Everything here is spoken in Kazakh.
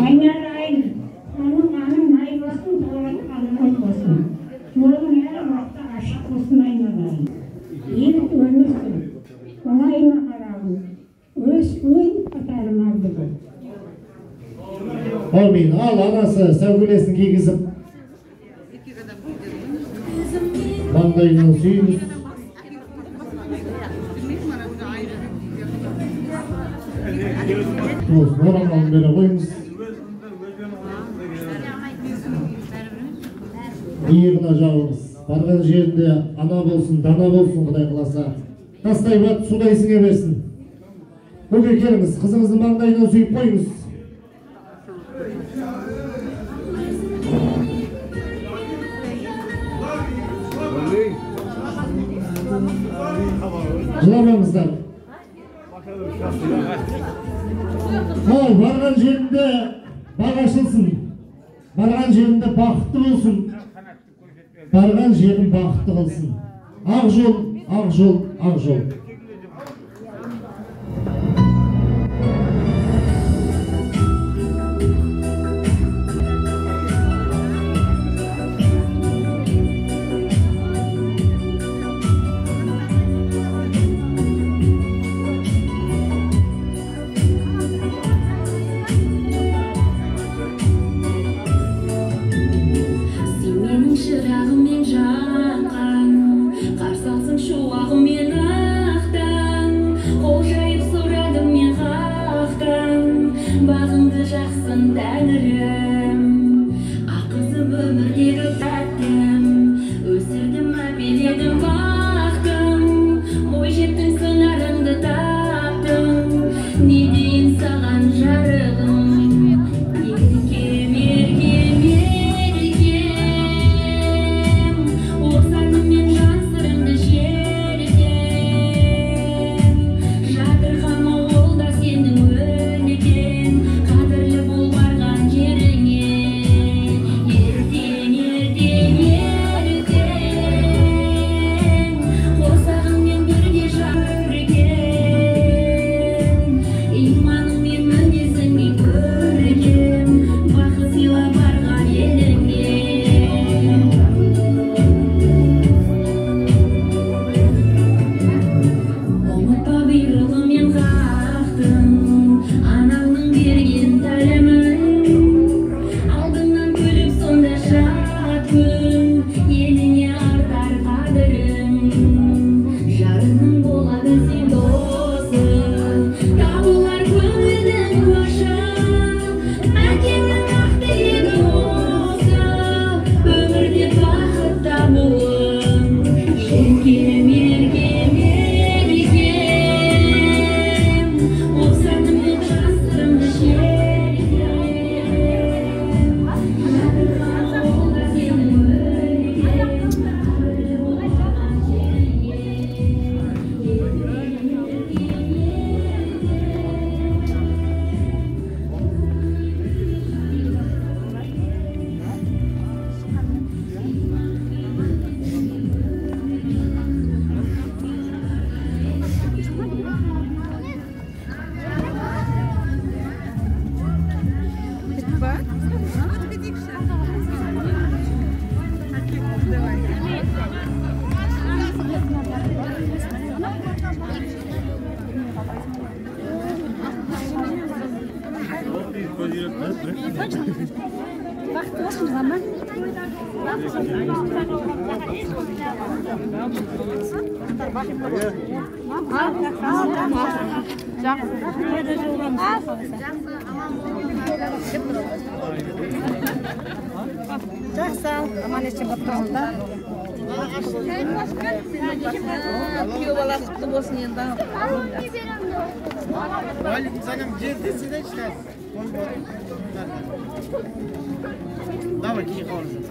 айналайын, аның айбасын толық алған болсын. Жолың әрі уақытта ашық болсын айналайын. Ел өмірсің, оңайына қарағын, өз ой қатарын алды бұл. Амин. Ал анасы сәукелесін кигізіп, маңдайынан сүйіңіз. Орамалын бере қойыңыз. Иығына жабыңыз. Барған жерінде ана болсын, дана болсын, Құдай қаласа. Тастай бат, судай сіңе берсін. Көке келіңіз, қызыңыздың маңдайынан сүйіп қойыңыз. Жыламаңыздар. Ал, барған жерінде бақ ашылсын. Барған жерінде бақытты болсын. Барған жерін бақытты қылсын. Ақ жол, ақ жол, ақ жол. Бағыңды жақсын тәңірім, ақызым өмірдегі тәттім, өсірдім әпеледім бақтым, бой жеттің сыңарыңды таптым, не дейін саған жарығым, еркем, еркем, еркем, осанымен жан сырыңды шертем, жатырқама ол да сенің Wacht, was een rammen? Жақсы, аман есен болып тұрғанда. Күйеу бала құтты болсын енді. Валикум жерде сізден шығасыз. Давай, кейін қалыңыз.